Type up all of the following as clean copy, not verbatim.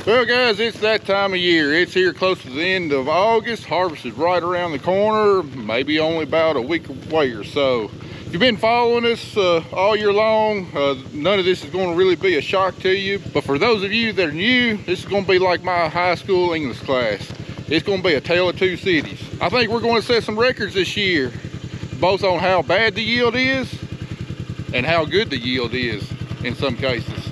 Well guys, it's that time of year. It's here close to the end of August. Harvest is right around the corner, maybe only about a week away or so. If you've been following us all year long, none of this is going to really be a shock to you. But for those of you that are new, this is going to be like my high school English class. It's going to be a tale of two cities. I think we're going to set some records this year, both on how bad the yield is and how good the yield is in some cases.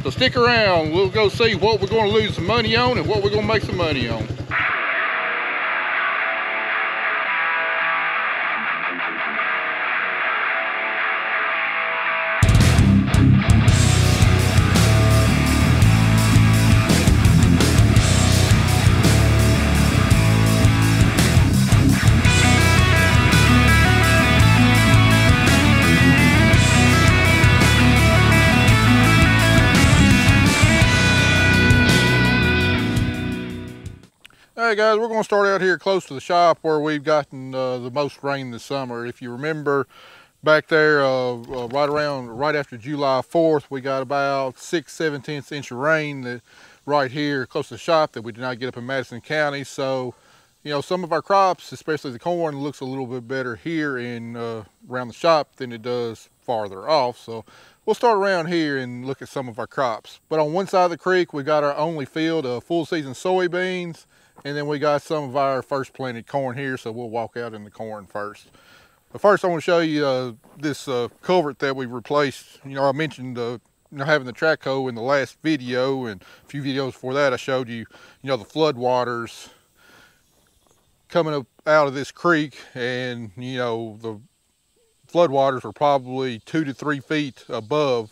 So stick around, we'll go see what we're going to lose some money on and what we're going to make some money on. Alright guys, we're going to start out here close to the shop where we've gotten the most rain this summer. If you remember back there right after July 4th, we got about 6/17 inch of rain right here close to the shop that we did not get up in Madison County. So, you know, some of our crops, especially the corn, looks a little bit better here in around the shop than it does farther off. So we'll start around here and look at some of our crops. But on one side of the creek, we got our only field of full season soybeans. And then we got some of our first planted corn here, so we'll walk out in the corn first. But first I want to show you this culvert that we replaced. You know, I mentioned having the track hoe in the last video, and a few videos before that I showed you, the flood waters coming up out of this creek, and the flood waters were probably 2 to 3 feet above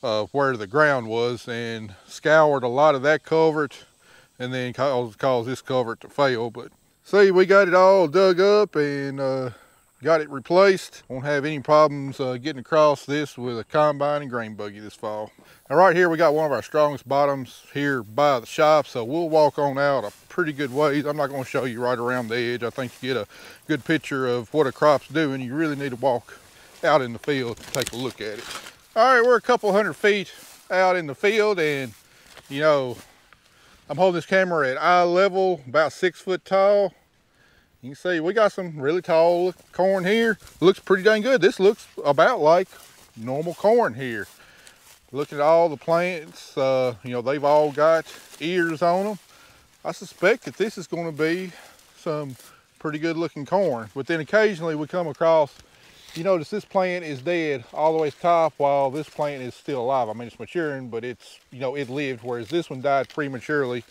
where the ground was, and scoured a lot of that culvert, and then caused this culvert to fail. But see, we got it all dug up and got it replaced. Won't have any problems getting across this with a combine and grain buggy this fall. Now right here we got one of our strongest bottoms here by the shop, so we'll walk on out a pretty good ways. I'm not going to show you right around the edge. I think to get a good picture of what a crop's doing, you really need to walk out in the field to take a look at it. All right, we're a couple hundred feet out in the field, and I'm holding this camera at eye level, about 6 foot tall. You can see we got some really tall corn here. Looks pretty dang good. This looks about like normal corn here. Looking at all the plants, they've all got ears on them. I suspect that this is going to be some pretty good looking corn. But then occasionally we come across, you notice this plant is dead all the way to the top while this plant is still alive. I mean, it's maturing, but it's, it lived, whereas this one died prematurely,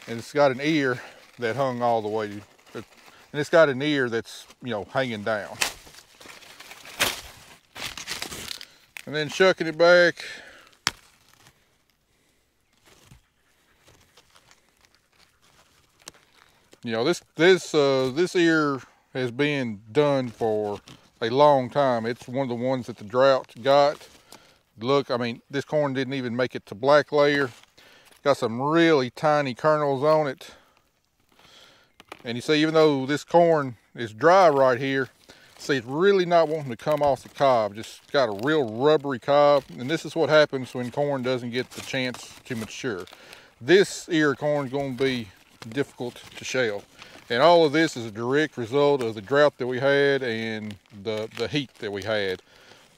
and it's got an ear that hung all the way, and it's got an ear that's, hanging down. And then shucking it back. This ear has been done for a long time. It's one of the ones that the drought got. Look, I mean, this corn didn't even make it to black layer. Got some really tiny kernels on it. And you see, even though this corn is dry right here, see, it's really not wanting to come off the cob. Just got a real rubbery cob. And this is what happens when corn doesn't get the chance to mature. This ear of corn is going to be difficult to shell. And all of this is a direct result of the drought that we had and the heat that we had.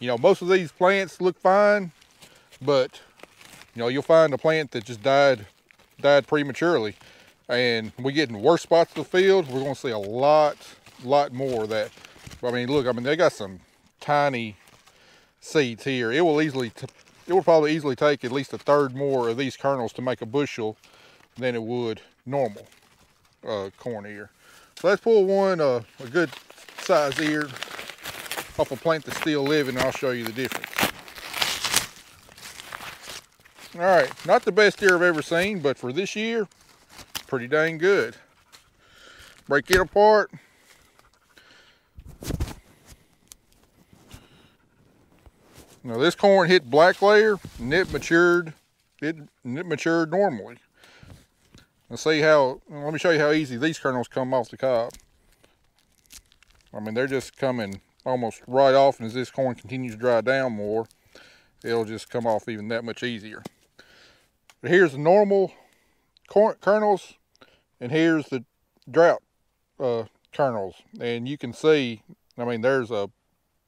Most of these plants look fine, but you'll find a plant that just died prematurely. And we get in worse spots of the field, we're going to see a lot more of that. I mean, look, they got some tiny seeds here. It will probably easily take at least a third more of these kernels to make a bushel than it would normal corn ear. So let's pull one, a good size ear off a plant that's still living, and I'll show you the difference. All right, not the best ear I've ever seen, but for this year, pretty dang good. Break it apart. Now this corn hit black layer and it matured normally. Let me show you how easy these kernels come off the cob. I mean, they're just coming almost right off, and as this corn continues to dry down more, it'll just come off even that much easier. But here's the normal kernels, and here's the drought kernels. And you can see, I mean, there's a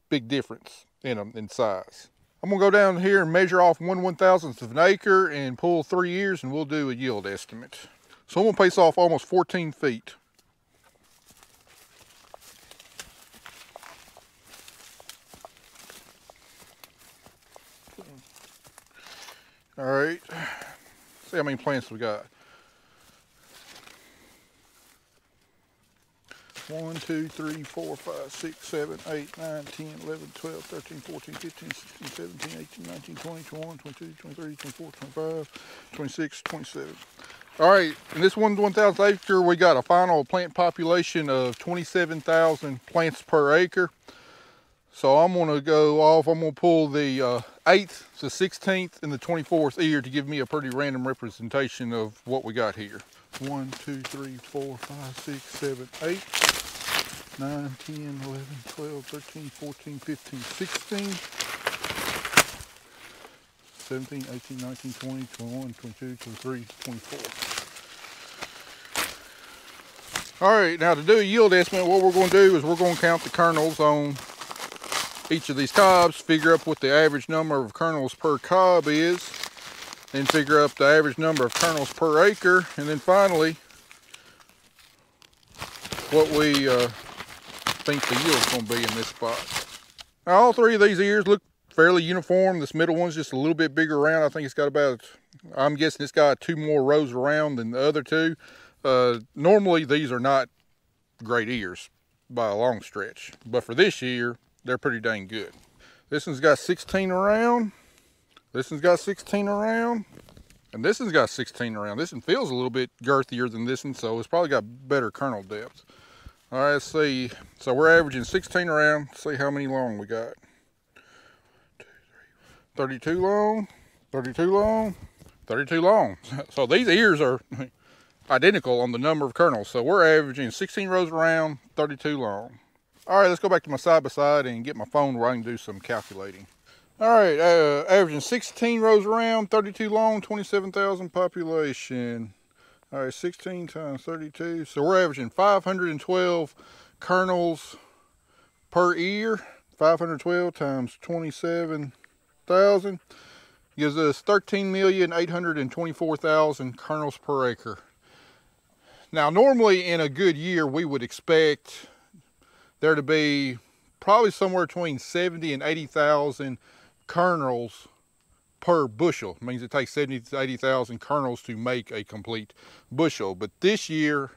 big difference in them in size. I'm gonna go down here and measure off 1/1000th of an acre and pull 3 years, and we'll do a yield estimate. So I'm gonna pace off almost 14 feet. All right, see how many plants we got. 1, 2, 3, 4, 5, 6, 7, 8, 9, 10, 11, 12, 13, 14, 15, 16, 17, 18, 19, 20, 21, 22, 23, 24, 25, 26, 27. All right, in this 1/1000th acre, we got a final plant population of 27,000 plants per acre. So I'm gonna go off, I'm gonna pull the 8th, the 16th, and the 24th year to give me a pretty random representation of what we got here. 1, 2, 3, 4, 5, 6, 7, 8, 9, 10, 11, 12, 13, 14, 15, 16, 17, 18, 19, 20, 21, 22, 23, 24. All right, now to do a yield estimate, what we're gonna do is we're gonna count the kernels on each of these cobs, figure up what the average number of kernels per cob is, then figure up the average number of kernels per acre, and then finally what we think the yield's going to be in this spot. Now, all 3 of these ears look fairly uniform. This middle one's just a little bit bigger around. I think it's got about, I'm guessing it's got 2 more rows around than the other 2. Normally these are not great ears by a long stretch, but for this year they're pretty dang good. This one's got 16 around, this one's got 16 around, and this one's got 16 around. This one feels a little bit girthier than this one, so it's probably got better kernel depth. All right, let's see. So we're averaging 16 around. Let's see how many long we got. 32 long, 32 long, 32 long. So these ears are identical on the number of kernels. So we're averaging 16 rows around, 32 long. All right, let's go back to my side-by-side and get my phone where I can do some calculating. All right, averaging 16 rows around, 32 long, 27,000 population. All right, 16 times 32. So we're averaging 512 kernels per ear. 512 times 27,000 gives us 13,824,000 kernels per acre. Now, normally in a good year, we would expect there to be probably somewhere between 70 and 80,000 kernels per bushel. It means it takes 70 to 80,000 kernels to make a complete bushel. But this year,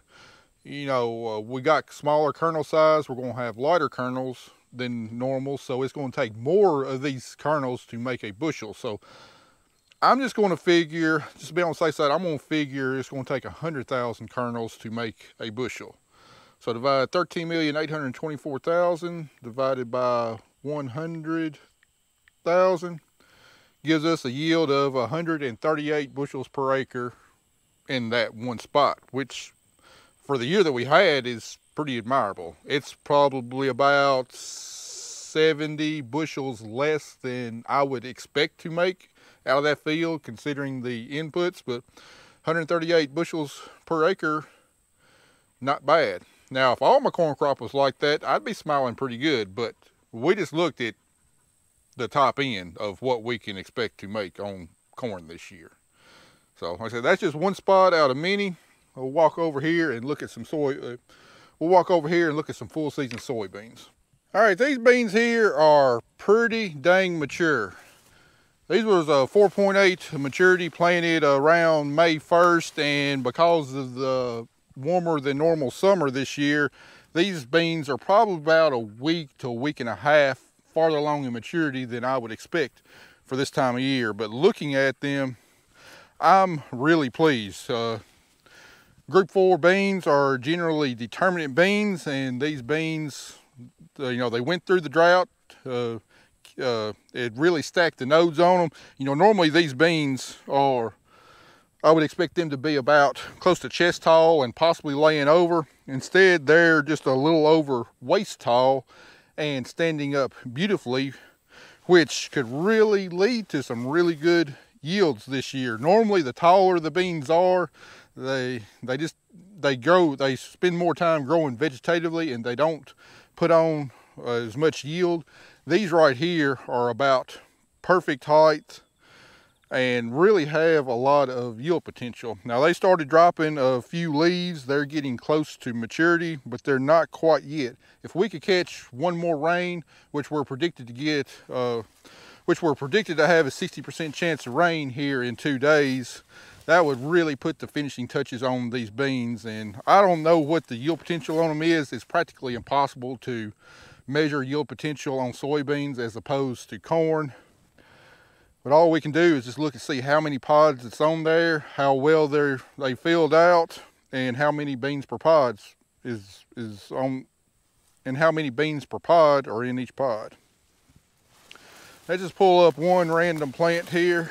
you know, we got smaller kernel size. We're going to have lighter kernels than normal, so it's going to take more of these kernels to make a bushel. So I'm just going to figure, just to be on the safe side, I'm going to figure it's going to take 100,000 kernels to make a bushel. So divide 13,824,000 divided by 100,000 gives us a yield of 138 bushels per acre in that one spot, which for the year that we had is pretty admirable. It's probably about 70 bushels less than I would expect to make out of that field considering the inputs, but 138 bushels per acre, not bad. Now, if all my corn crop was like that, I'd be smiling pretty good, but we just looked at the top end of what we can expect to make on corn this year. So, like I said, that's just one spot out of many. We'll walk over here and look at some soy. We'll walk over here and look at some full season soybeans. All right, these beans here are pretty dang mature. These was a 4.8 maturity, planted around May 1st, and because of the warmer than normal summer this year, these beans are probably about a week to a week and a half farther along in maturity than I would expect for this time of year. But looking at them, I'm really pleased. Group 4 beans are generally determinate beans, and these beans, you know, they went through the drought. It really stacked the nodes on them. You know, normally these beans are, I would expect them to be about close to chest tall and possibly laying over. Instead, they're just a little over waist tall and standing up beautifully, which could really lead to some really good yields this year. Normally, the taller the beans are, they spend more time growing vegetatively, and they don't put on as much yield. These right here are about perfect height and really have a lot of yield potential. Now, they started dropping a few leaves. They're getting close to maturity, but they're not quite yet. If we could catch one more rain, which we're predicted to get, which we're predicted to have a 60% chance of rain here in 2 days, that would really put the finishing touches on these beans. And I don't know what the yield potential on them is. It's practically impossible to measure yield potential on soybeans as opposed to corn. But all we can do is just look and see how many pods it's on there, how well they filled out, and how many beans per pod is on, and how many beans per pod are in each pod. Let's just pull up one random plant here.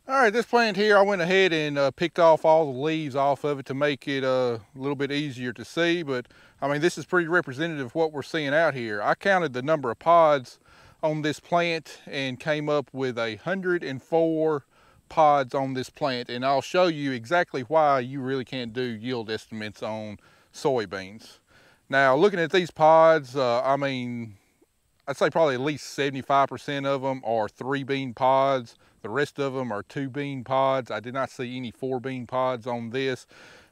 All right, this plant here, I went ahead and picked off all the leaves off of it to make it a little bit easier to see. But I mean, this is pretty representative of what we're seeing out here. I counted the number of pods on this plant and came up with 104 pods on this plant. And I'll show you exactly why you really can't do yield estimates on soybeans. Now, looking at these pods, I mean, I'd say probably at least 75% of them are 3-bean pods. The rest of them are 2-bean pods. I did not see any 4-bean pods on this,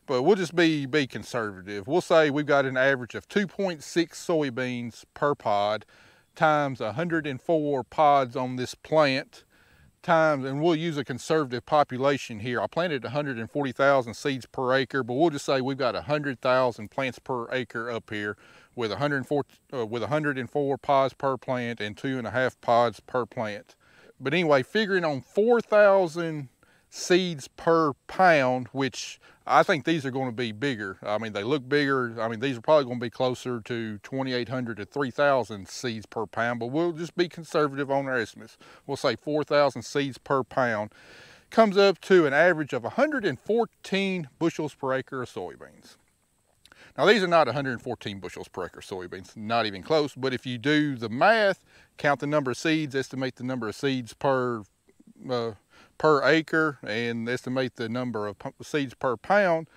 but we'll just be conservative. We'll say we've got an average of 2.6 soybeans per pod times 104 pods on this plant times, and we'll use a conservative population here. I planted 140,000 seeds per acre, but we'll just say we've got 100,000 plants per acre up here with 104 pods per plant and 2.5 pods per plant. But anyway, figuring on 4,000 seeds per pound, which I think these are going to be bigger. I mean, they look bigger. I mean, these are probably going to be closer to 2,800 to 3,000 seeds per pound, but we'll just be conservative on our estimates. We'll say 4,000 seeds per pound. Comes up to an average of 114 bushels per acre of soybeans. Now, these are not 114 bushels per acre soybeans, not even close, but if you do the math, count the number of seeds, estimate the number of seeds per acre, and estimate the number of seeds per pound,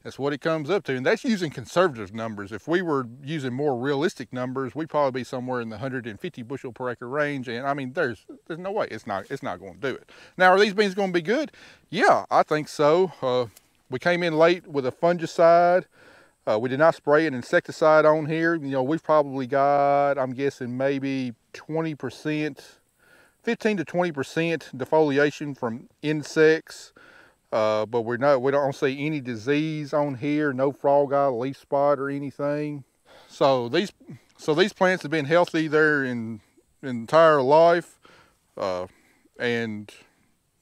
that's what it comes up to. And that's using conservative numbers. If we were using more realistic numbers, we'd probably be somewhere in the 150 bushel per acre range. And I mean, there's no way it's not going to do it. Now, are these beans going to be good? Yeah, I think so. We came in late with a fungicide. We did not spray an insecticide on here. You know, we've probably got, I'm guessing, maybe 20%, 15 to 20% defoliation from insects. But we don't see any disease on here, no frog eye, leaf spot, or anything. So these plants have been healthy their entire life, and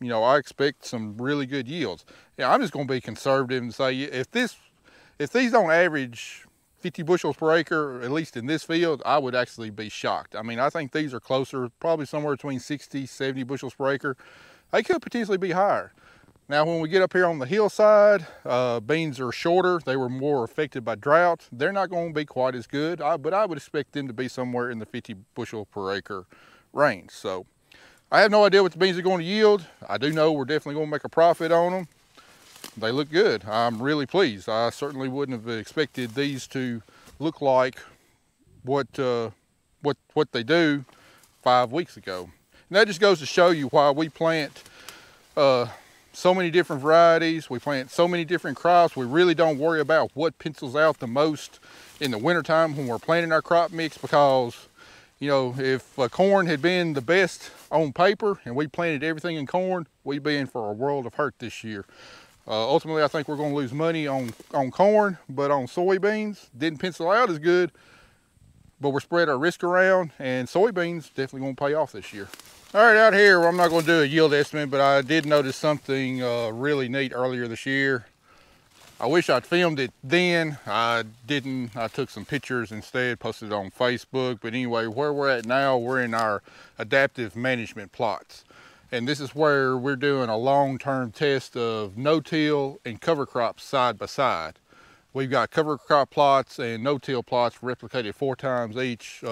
you know, I expect some really good yields. Yeah, I'm just going to be conservative and say if these don't average 50 bushels per acre, at least in this field, I would actually be shocked. I mean, I think these are closer, probably somewhere between 60, 70 bushels per acre. They could potentially be higher. Now, when we get up here on the hillside, beans are shorter. They were more affected by drought. They're not going to be quite as good, but I would expect them to be somewhere in the 50 bushel per acre range. So I have no idea what the beans are going to yield. I do know we're definitely going to make a profit on them. They look good. I'm really pleased. I certainly wouldn't have expected these to look like what they do 5 weeks ago. And that just goes to show you why we plant so many different varieties. We plant so many different crops. We really don't worry about what pencils out the most in the wintertime when we're planting our crop mix, because, you know, if corn had been the best on paper and we planted everything in corn, we'd be in for a world of hurt this year. Ultimately, I think we're going to lose money on corn, but on soybeans, didn't pencil out as good, but we're spread our risk around, and soybeans definitely going to pay off this year. All right, out here, I'm not going to do a yield estimate, but I did notice something really neat earlier this year. I wish I'd filmed it then. I didn't. I took some pictures instead, posted it on Facebook. But anyway, where we're at now, we're in our adaptive management plots. And this is where we're doing a long-term test of no-till and cover crops side by side. We've got cover crop plots and no-till plots replicated 4 times each,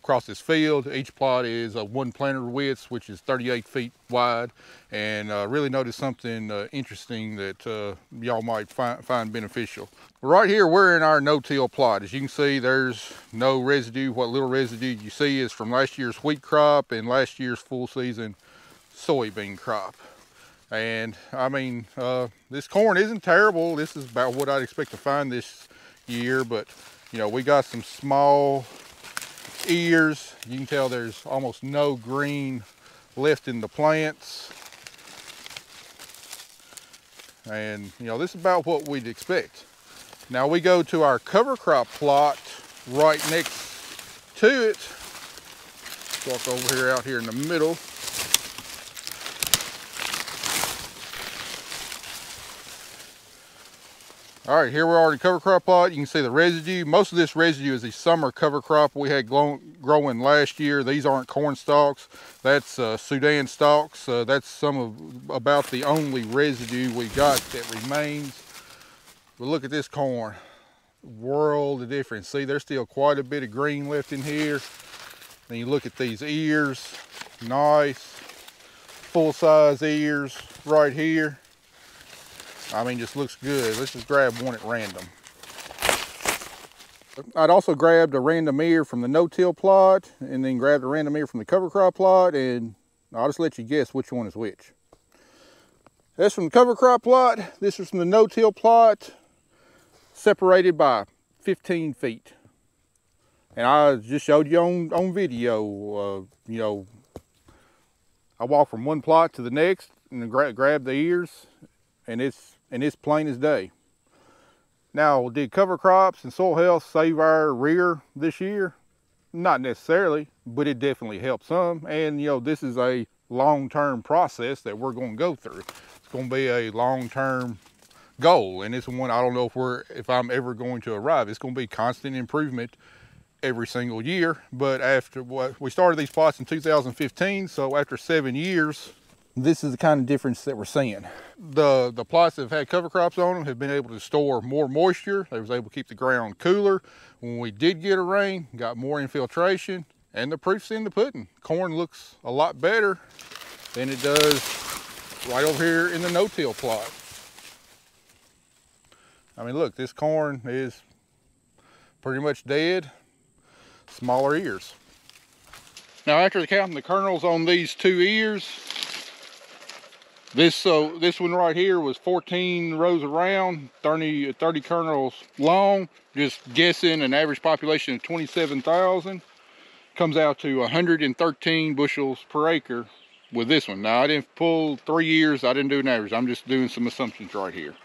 across this field. Each plot is a 1 planter width, which is 38 feet wide. And really noticed something interesting that y'all might find beneficial. Right here, we're in our no-till plot. As you can see, there's no residue. What little residue you see is from last year's wheat crop and last year's full season soybean crop. And I mean, this corn isn't terrible. This is about what I'd expect to find this year, but you know, we got some small ears. You can tell there's almost no green left in the plants. And you know, this is about what we'd expect. Now we go to our cover crop plot right next to it. Walk over here, out here in the middle. All right, here we are in the cover crop plot. You can see the residue. Most of this residue is the summer cover crop we had growing last year. These aren't corn stalks. That's Sudan stalks. That's about the only residue we got that remains. But look at this corn. World of difference. See, there's still quite a bit of green left in here. Then you look at these ears. Nice, full-size ears right here. I mean, just looks good. Let's just grab one at random. I'd also grabbed a random ear from the no-till plot and then grabbed a random ear from the cover crop plot, and I'll just let you guess which one is which. That's from the cover crop plot. This is from the no-till plot, separated by 15 feet. And I just showed you on video, you know, I walked from one plot to the next and grabbed the ears, and it's plain as day. Now, did cover crops and soil health save our rear this year? Not necessarily, but it definitely helped some. And you know, this is a long-term process that we're going to go through. It's going to be a long-term goal, and it's one I don't know if I'm ever going to arrive. It's going to be constant improvement every single year. But after we started these plots in 2015, so after 7 years, this is the kind of difference that we're seeing. The plots that have had cover crops on them have been able to store more moisture. They was able to keep the ground cooler. When we did get a rain, got more infiltration, and the proof's in the pudding. Corn looks a lot better than it does right over here in the no-till plot. I mean, look, this corn is pretty much dead, smaller ears. Now, after counting the kernels on these 2 ears, this one right here was 14 rows around, 30 kernels long. Just guessing an average population of 27,000. Comes out to 113 bushels per acre with this one. Now, I didn't pull 3 years. I didn't do an average. I'm just doing some assumptions right here.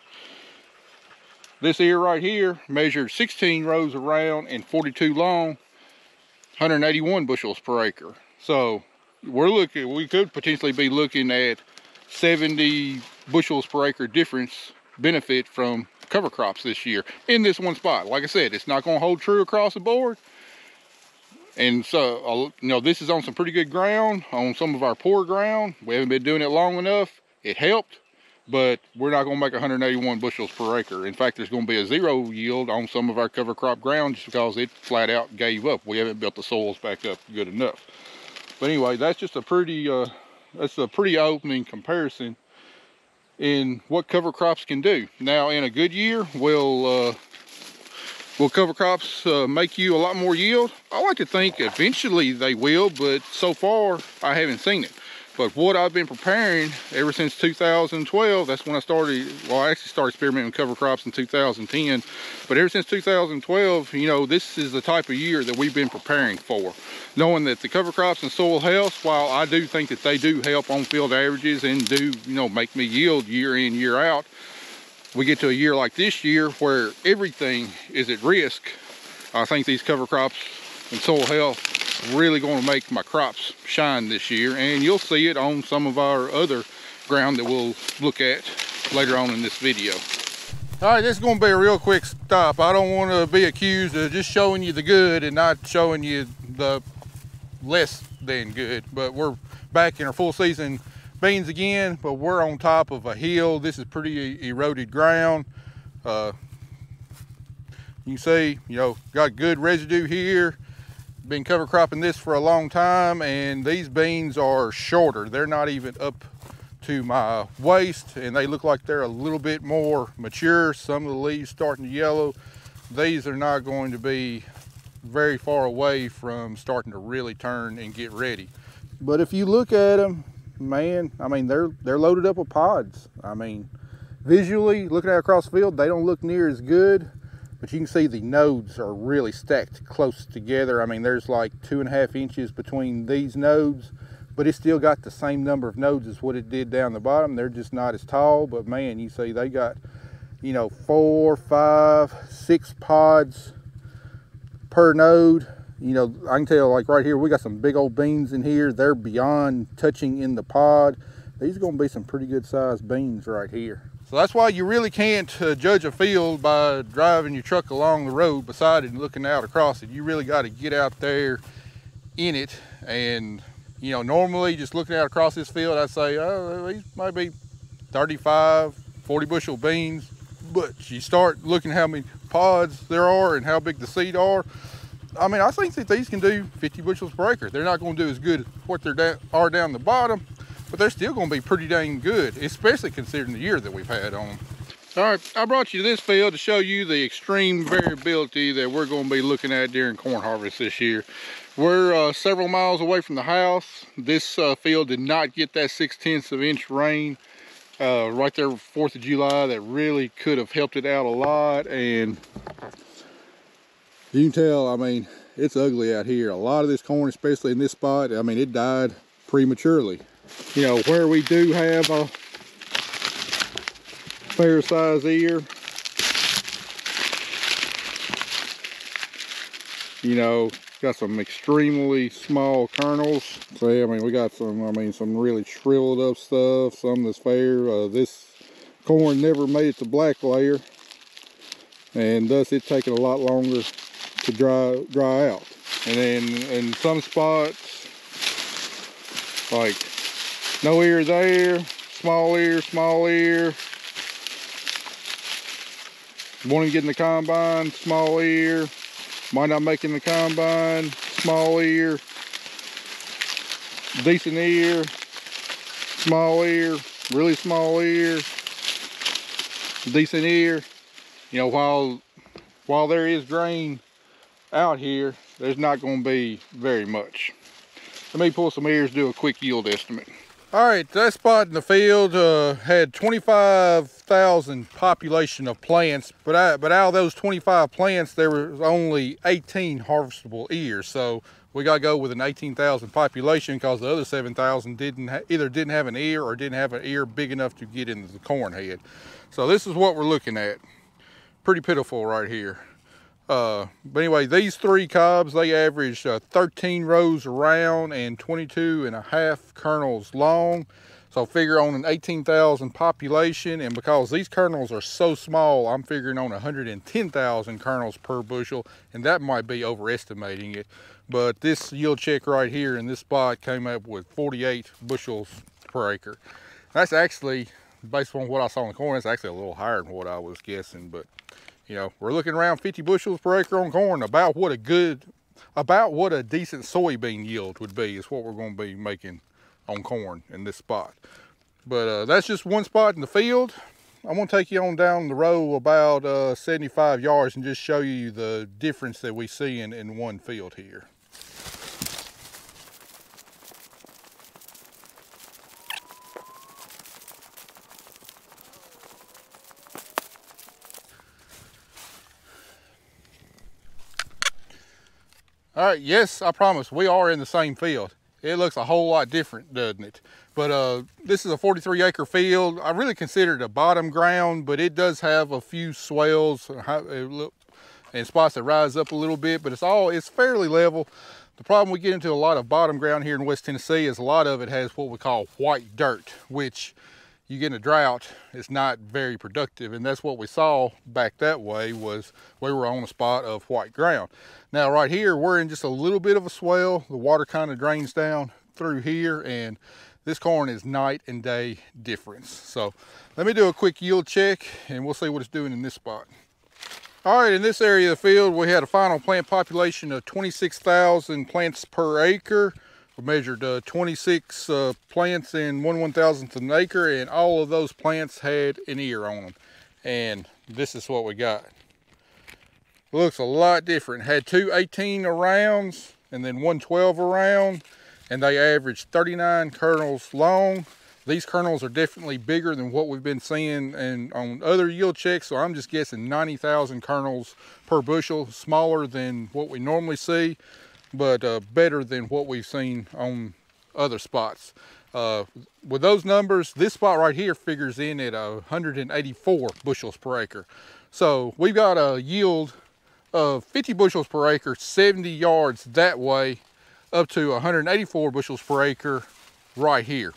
This ear right here measured 16 rows around and 42 long, 181 bushels per acre. So we could potentially be looking at 70 bushels per acre difference benefit from cover crops this year in this one spot. Like I said, it's not going to hold true across the board. And so, you know, this is on some pretty good ground, on some of our poor ground. We haven't been doing it long enough. It helped, but we're not going to make 181 bushels per acre. In fact, there's going to be a 0 yield on some of our cover crop ground just because it flat out gave up. We haven't built the soils back up good enough. But anyway, that's just a pretty opening comparison in what cover crops can do. Now, in a good year, will cover crops make you a lot more yield? I like to think eventually they will, but so far I haven't seen it. But what I've been preparing ever since 2012, that's when I started, well, I actually started experimenting with cover crops in 2010. But ever since 2012, you know, this is the type of year that we've been preparing for. Knowing that the cover crops and soil health, while I do think that they do help on field averages and do, you know, make me yield year in, year out, we get to a year like this year where everything is at risk. I think these cover crops and soil health really going to make my crops shine this year, and you'll see it on some of our other ground that we'll look at later on in this video. All right, this is going to be a real quick stop. I don't want to be accused of just showing you the good and not showing you the less than good, but we're back in our full season beans again, but we're on top of a hill. This is pretty eroded ground. You can see, you know, got good residue here, been cover cropping this for a long time, and these beans are shorter. They're not even up to my waist, and they look like they're a little bit more mature. Some of the leaves starting to yellow. These are not going to be very far away from starting to really turn and get ready. But if you look at them, man, I mean, they're loaded up with pods. I mean, visually, looking out across the field, they don't look near as good, but you can see the nodes are really stacked close together. I mean, there's like 2.5 inches between these nodes, but it's still got the same number of nodes as what it did down the bottom. They're just not as tall, but man, you see they got, you know, 4, 5, 6 pods per node. You know, I can tell, like right here, we got some big old beans in here. They're beyond touching in the pod. These are going to be some pretty good sized beans right here. So that's why you really can't judge a field by driving your truck along the road beside it and looking out across it. You really got to get out there in it. And, you know, normally just looking out across this field, I'd say, oh, these might be 35, 40 bushel beans. But you start looking how many pods there are and how big the seed are. I mean, I think that these can do 50 bushels per acre. They're not going to do as good as what they are down the bottom, but they're still going to be pretty dang good, especially considering the year that we've had on them. All right, I brought you to this field to show you the extreme variability that we're going to be looking at during corn harvest this year. We're several miles away from the house. This field did not get that 6/10 of inch rain right there 4th of July. That really could have helped it out a lot. And you can tell, I mean, it's ugly out here. A lot of this corn, especially in this spot, I mean, it died prematurely. You know, where we do have a fair size ear, you know, got some extremely small kernels. So yeah, I mean, we got some, I mean, some really shriveled up stuff, some that's fair. This corn never made it to black layer, and thus it's taking a lot longer to dry out. And then in some spots, like no ear there, small ear, wanting to get in the combine, small ear, might not make in the combine, small ear, decent ear, small ear, really small ear, decent ear. You know, while there is grain out here, there's not going to be very much. Let me pull some ears, do a quick yield estimate. All right, that spot in the field had 25,000 population of plants, but out of those 25 plants, there was only 18 harvestable ears. So we got to go with an 18,000 population because the other 7,000 either didn't have an ear or didn't have an ear big enough to get into the corn head. So this is what we're looking at. Pretty pitiful right here. But anyway, these 3 cobs, they averaged 13 rows around and 22.5 kernels long. So figure on an 18,000 population, and because these kernels are so small, I'm figuring on 110,000 kernels per bushel, and that might be overestimating it. But this yield check right here in this spot came up with 48 bushels per acre. That's actually, based on what I saw in the corn, it's actually a little higher than what I was guessing, but you know, we're looking around 50 bushels per acre on corn. About what a decent soybean yield would be is what we're going to be making on corn in this spot. But that's just one spot in the field. I'm going to take you on down the row about 75 yards and just show you the difference that we see in one field here. All right, yes, I promise, we are in the same field. It looks a whole lot different, doesn't it? But this is a 43 acre field. I really consider it a bottom ground, but it does have a few swells and spots that rise up a little bit, but it's fairly level. The problem we get into a lot of bottom ground here in West Tennessee is a lot of it has what we call white dirt, which you get in a drought, it's not very productive. And that's what we saw back that way, was we were on a spot of white ground. Now right here, we're in just a little bit of a swell. The water kind of drains down through here, and this corn is night and day difference. So let me do a quick yield check and we'll see what it's doing in this spot. All right, in this area of the field, we had a final plant population of 26,000 plants per acre. We measured 26 plants in 1/1000th of an acre, and all of those plants had an ear on them. And this is what we got. Looks a lot different. Had two 18 arounds and then one 12 around, and they averaged 39 kernels long. These kernels are definitely bigger than what we've been seeing on other yield checks, so I'm just guessing 90,000 kernels per bushel, smaller than what we normally see, but better than what we've seen on other spots. With those numbers, this spot right here figures in at 184 bushels per acre. So we've got a yield of 50 bushels per acre, 70 yards that way, up to 184 bushels per acre right here.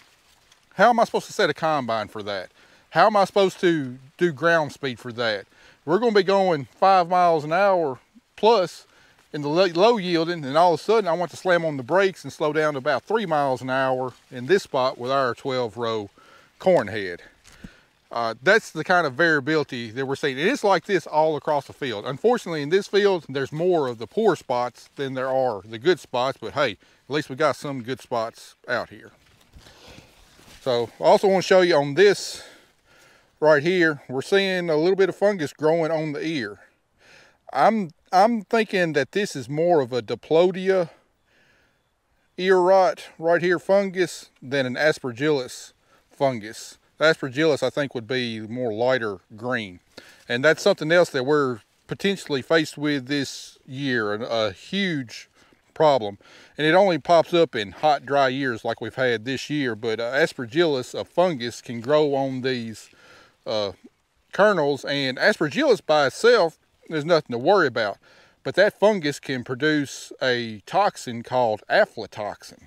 How am I supposed to set a combine for that? How am I supposed to do ground speed for that? We're going to be going 5 miles an hour plus in the low yielding, and all of a sudden I want to slam on the brakes and slow down to about 3 miles an hour in this spot with our 12-row corn head. That's the kind of variability that we're seeing. And it's like this all across the field. Unfortunately, in this field, there's more of the poor spots than there are the good spots, but hey, at least we got some good spots out here. So I also want to show you on this right here, we're seeing a little bit of fungus growing on the ear. I'm thinking that this is more of a Diplodia ear rot right here fungus than an Aspergillus fungus. The Aspergillus I think would be more lighter green. And that's something else that we're potentially faced with this year, a huge problem. And it only pops up in hot, dry years like we've had this year, but Aspergillus, a fungus, can grow on these kernels, and Aspergillus by itself, there's nothing to worry about. But that fungus can produce a toxin called aflatoxin.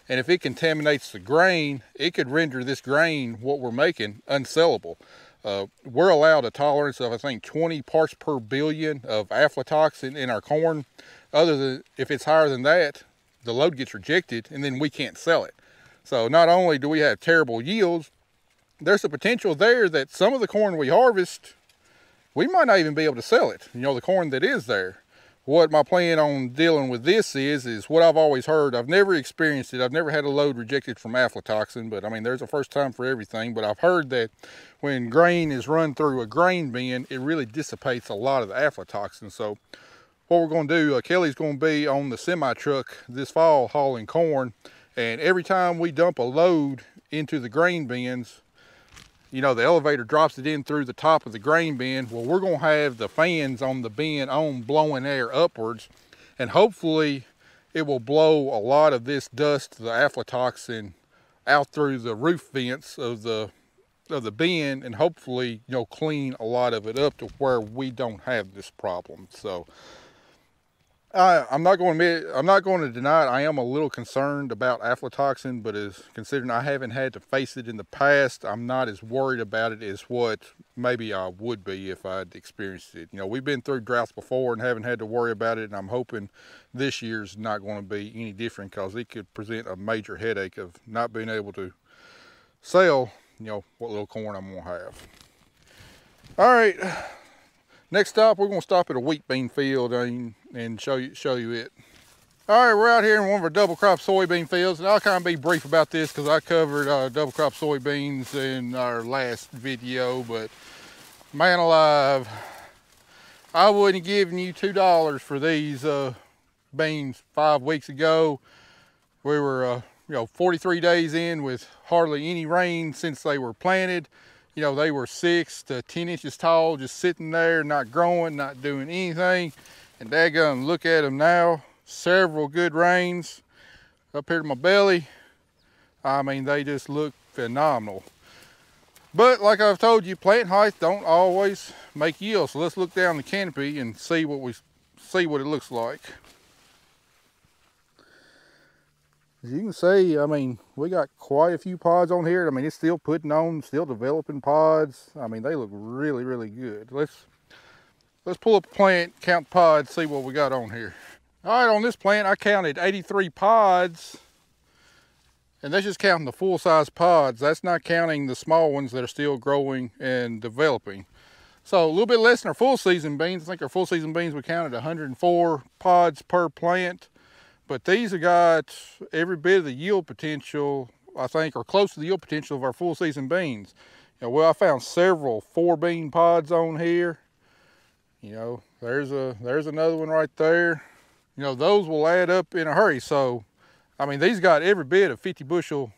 And if it contaminates the grain, it could render this grain, what we're making, unsellable. We're allowed a tolerance of, I think, 20 parts per billion of aflatoxin in our corn. Other than, if it's higher than that, the load gets rejected and then we can't sell it. So not only do we have terrible yields, there's a potential there that some of the corn we harvest, we might not even be able to sell it. You know, the corn that is there. What my plan on dealing with this is what I've always heard. I've never experienced it. I've never had a load rejected from aflatoxin, but I mean, there's a first time for everything. But I've heard that when grain is run through a grain bin, it really dissipates a lot of the aflatoxin. So what we're going to do, Kelly's going to be on the semi truck this fall hauling corn, and every time we dump a load into the grain bins, you know, the elevator drops it in through the top of the grain bin. Well, we're going to have the fans on the bin on blowing air upwards, and hopefully it will blow a lot of this dust, the aflatoxin, out through the roof vents of the bin, and hopefully, you know, clean a lot of it up to where we don't have this problem. So I'm not going to deny it. I am a little concerned about aflatoxin, but as considering I haven't had to face it in the past, I'm not as worried about it as what maybe I would be if I'd experienced it. You know, we've been through droughts before and haven't had to worry about it, and I'm hoping this year's not going to be any different, because it could present a major headache of not being able to sell, you know, what little corn I'm going to have. All right. Next stop, we're going to stop at a wheat bean field and show you it. All right, we're out here in one of our double crop soybean fields, and I'll kind of be brief about this because I covered double crop soybeans in our last video, but man alive, I wouldn't have given you $2 for these beans 5 weeks ago. We were, 43 days in with hardly any rain since they were planted. You know, they were 6 to 10 inches tall, just sitting there, not growing, not doing anything. And daggum, look at them now. Several good rains up here to my belly. I mean, they just look phenomenal. But like I've told you, plant height don't always make yield. So let's look down the canopy and see what it looks like. As you can see, I mean, we got quite a few pods on here. I mean, it's still putting on, still developing pods. I mean, they look really, really good. Let's pull up a plant, count pods, see what we got on here. All right, on this plant, I counted 83 pods, and that's just counting the full-size pods. That's not counting the small ones that are still growing and developing. So a little bit less than our full season beans. I think our full season beans we counted 104 pods per plant, but these have got every bit of the yield potential, I think, or close to the yield potential of our full season beans. You know, well, I found several 4 bean pods on here. You know, there's another one right there. You know, those will add up in a hurry. So, I mean, these got every bit of 50 bushel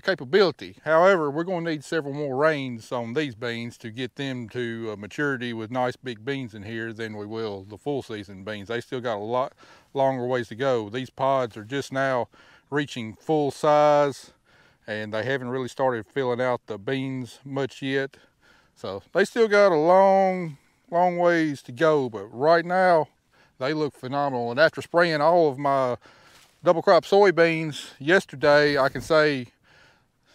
capability. However, we're going to need several more rains on these beans to get them to maturity with nice big beans in here than we will the full season beans. They still got a lot longer ways to go. These pods are just now reaching full size, and they haven't really started filling out the beans much yet. So they still got a long ways to go, but right now they look phenomenal. And after spraying all of my double crop soybeans yesterday, I can say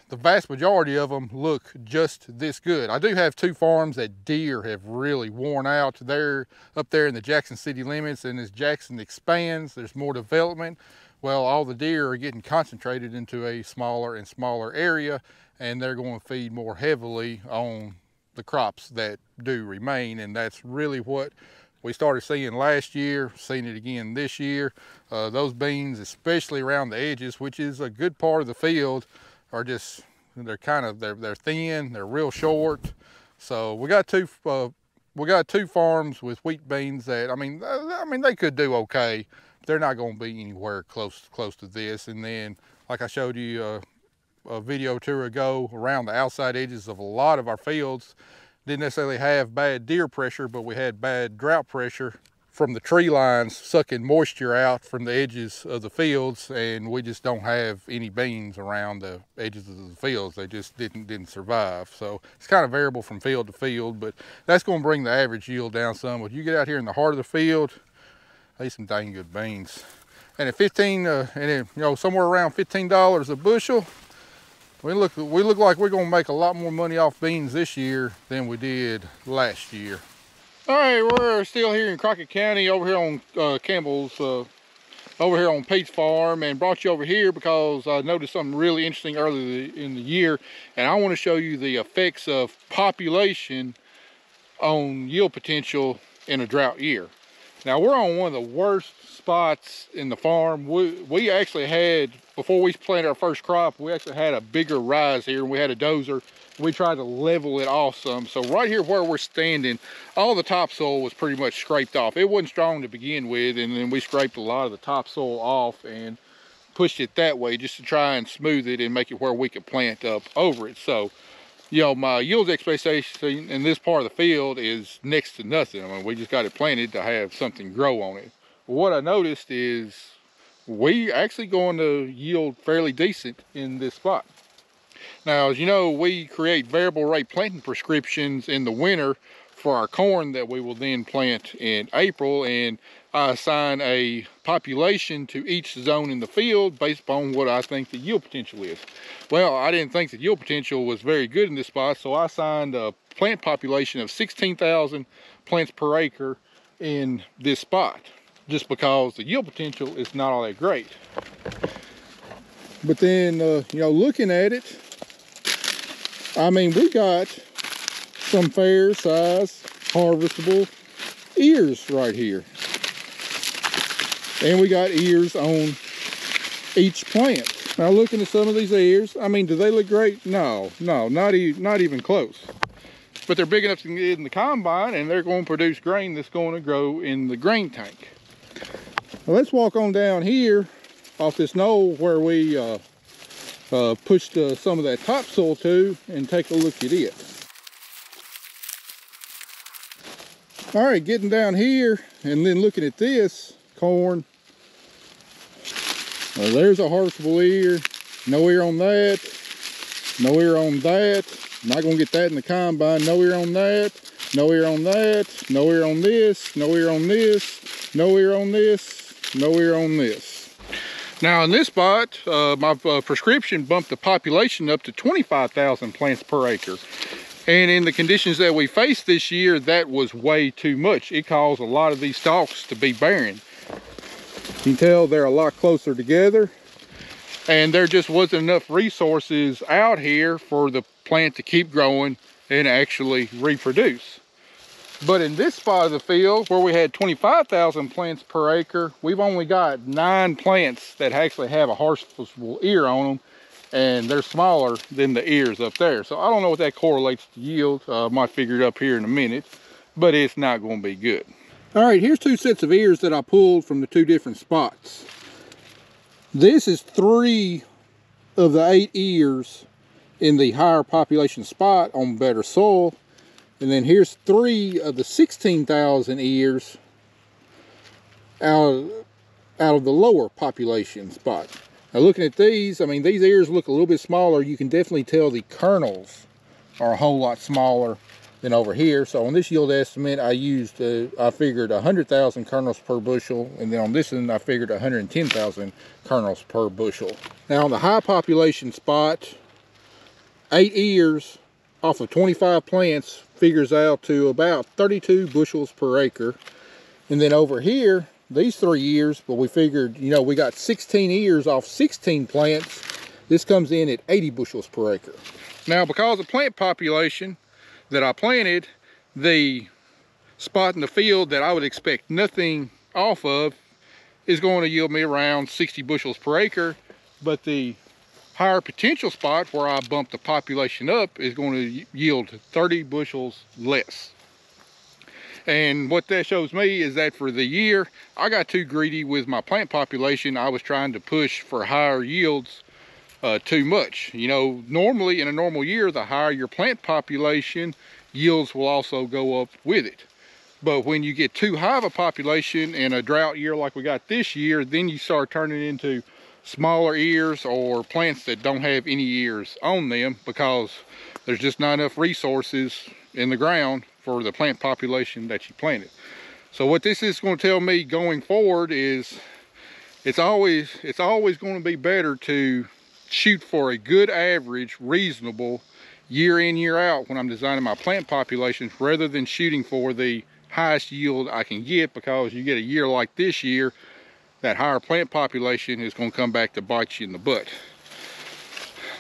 the vast majority of them look just this good. I do have 2 farms that deer have really worn out. They're up there in the Jackson city limits, and as Jackson expands, there's more development. Well, all the deer are getting concentrated into a smaller and smaller area, and they're going to feed more heavily on the crops that do remain, and that's really what we started seeing last year, seeing it again this year. Those beans, especially around the edges, which is a good part of the field, are just, they're thin, they're real short. So we got two farms with wheat beans that, I mean they could do okay. They're not going to be anywhere close to this. And then, like I showed you a video or 2 ago, around the outside edges of a lot of our fields, didn't necessarily have bad deer pressure, but we had bad drought pressure from the tree lines sucking moisture out from the edges of the fields, and we just don't have any beans around the edges of the fields. They just didn't survive. So it's kind of variable from field to field, but that's going to bring the average yield down some. But you get out here in the heart of the field, these some dang good beans. And at somewhere around $15 a bushel, we look like we're going to make a lot more money off beans this year than we did last year. All right, we're still here in Crockett County, over here on Campbell's, over here on Pete's farm, and brought you over here because I noticed something really interesting earlier in the year, and I want to show you the effects of population on yield potential in a drought year. Now, we're on one of the worst spots in the farm. We actually had, before we planted our first crop, we actually had a bigger rise here, and we had a dozer. We tried to level it off some. So right here where we're standing, all the topsoil was pretty much scraped off. It wasn't strong to begin with, and then we scraped a lot of the topsoil off and pushed it that way just to try and smooth it and make it where we could plant up over it. So, you know, my yield expectation in this part of the field is next to nothing. I mean, we just got it planted to have something grow on it. What I noticed is we actually going to yield fairly decent in this spot. Now, as you know, we create variable rate planting prescriptions in the winter for our corn that we will then plant in April, and I assign a population to each zone in the field based upon what I think the yield potential is. Well, I didn't think the yield potential was very good in this spot, so I assigned a plant population of 16,000 plants per acre in this spot, just because the yield potential is not all that great. But then, you know, looking at it, I mean, we got some fair size harvestable ears right here. And we got ears on each plant. Now, looking at some of these ears, I mean, do they look great? No, not even close. But they're big enough to get in the combine, and they're going to produce grain that's going to grow in the grain tank. Now, let's walk on down here off this knoll where we pushed some of that topsoil to, and take a look at it. All right, getting down here and then looking at this corn. Well, there's a harvestable ear. No ear on that. No ear on that. Not gonna get that in the combine. No ear on that. No ear on that. No ear on this. No ear on this. No ear on this. No ear on this. Now in this spot, my prescription bumped the population up to 25,000 plants per acre. And in the conditions that we faced this year, that was way too much. It caused a lot of these stalks to be barren. You can tell they're a lot closer together, and there just wasn't enough resources out here for the plant to keep growing and actually reproduce. But in this spot of the field where we had 25,000 plants per acre, we've only got 9 plants that actually have a harvestable ear on them, and they're smaller than the ears up there. So I don't know what that correlates to yield. Might figure it up here in a minute, but it's not going to be good. All right, here's 2 sets of ears that I pulled from the 2 different spots. This is 3 of the 8 ears in the higher population spot on better soil. And then here's 3 of the 16,000 ears out of the lower population spot. Now looking at these, I mean, these ears look a little bit smaller. You can definitely tell the kernels are a whole lot smaller than over here. So on this yield estimate, I figured 100,000 kernels per bushel. And then on this one, I figured 110,000 kernels per bushel. Now on the high population spot, 8 ears off of 25 plants figures out to about 32 bushels per acre. And then over here, these 3 ears, but we figured, you know, we got 16 ears off 16 plants. This comes in at 80 bushels per acre. Now, because of plant population that I planted, the spot in the field that I would expect nothing off of is going to yield me around 60 bushels per acre. But the higher potential spot where I bumped the population up is going to yield 30 bushels less. And what that shows me is that for the year, I got too greedy with my plant population. I was trying to push for higher yields too much. You know, normally in a normal year, the higher your plant population, yields will also go up with it. But when you get too high of a population in a drought year like we got this year, then you start turning into smaller ears or plants that don't have any ears on them because there's just not enough resources in the ground for the plant population that you planted. So what this is going to tell me going forward is it's always going to be better to shoot for a good average, reasonable year in, year out when I'm designing my plant populations, rather than shooting for the highest yield I can get, because you get a year like this year, that higher plant population is going to come back to bite you in the butt.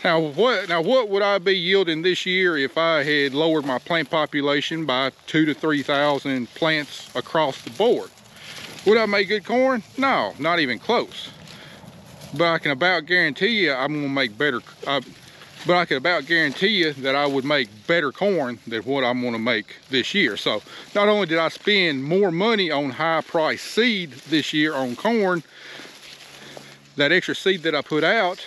Now what would I be yielding this year if I had lowered my plant population by 2,000 to 3,000 plants across the board? Would I make good corn? No, not even close. But I can about guarantee you I'm going to make better. But I can about guarantee you that I would make better corn than what I'm going to make this year. So not only did I spend more money on high price seed this year on corn, that extra seed that I put out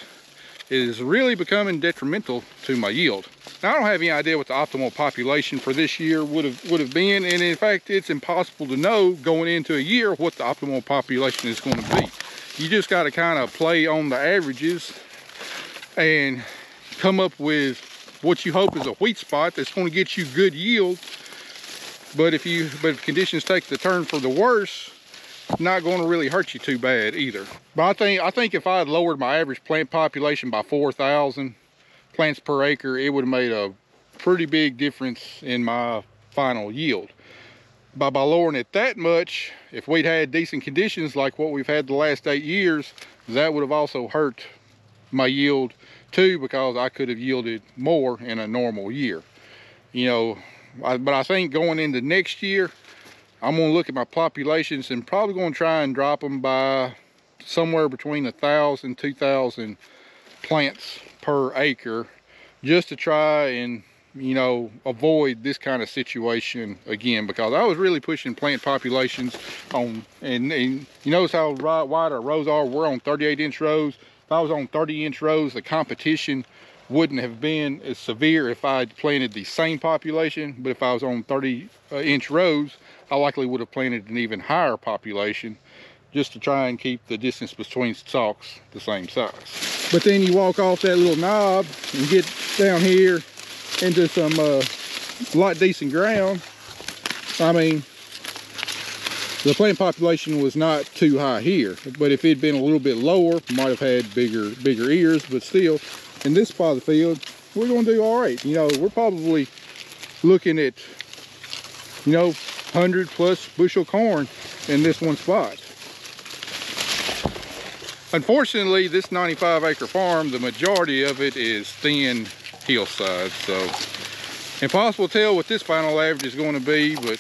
is really becoming detrimental to my yield. Now, I don't have any idea what the optimal population for this year would have been, and in fact it's impossible to know going into a year what the optimal population is going to be. You just got to kind of play on the averages and come up with what you hope is a wheat spot that's going to get you good yield. But if conditions take the turn for the worse, not going to really hurt you too bad either. But I think if I had lowered my average plant population by 4,000 plants per acre, it would have made a pretty big difference in my final yield. By lowering it that much, if we'd had decent conditions like what we've had the last 8 years, that would have also hurt my yield too, because I could have yielded more in a normal year. You know, but I think going into next year, I'm going to look at my populations and probably going to try and drop them by somewhere between 1,000 and 2,000 plants per acre, just to try and, you know, avoid this kind of situation again, because I was really pushing plant populations on, and you notice how wide our rows are. We're on 38-inch rows. If I was on 30-inch rows, the competition wouldn't have been as severe if I had planted the same population. But if I was on 30-inch rows, I likely would have planted an even higher population, just to try and keep the distance between stalks the same size. But then you walk off that little knob and get down here into some lot decent ground. I mean, the plant population was not too high here, but if it had been a little bit lower, might have had bigger ears. But still, in this spot of the field, we're going to do all right. You know, we're probably looking at, you know, 100+ bushel corn in this one spot. Unfortunately, this 95-acre farm, the majority of it is thin hillside, so Impossible to tell what this final average is going to be, but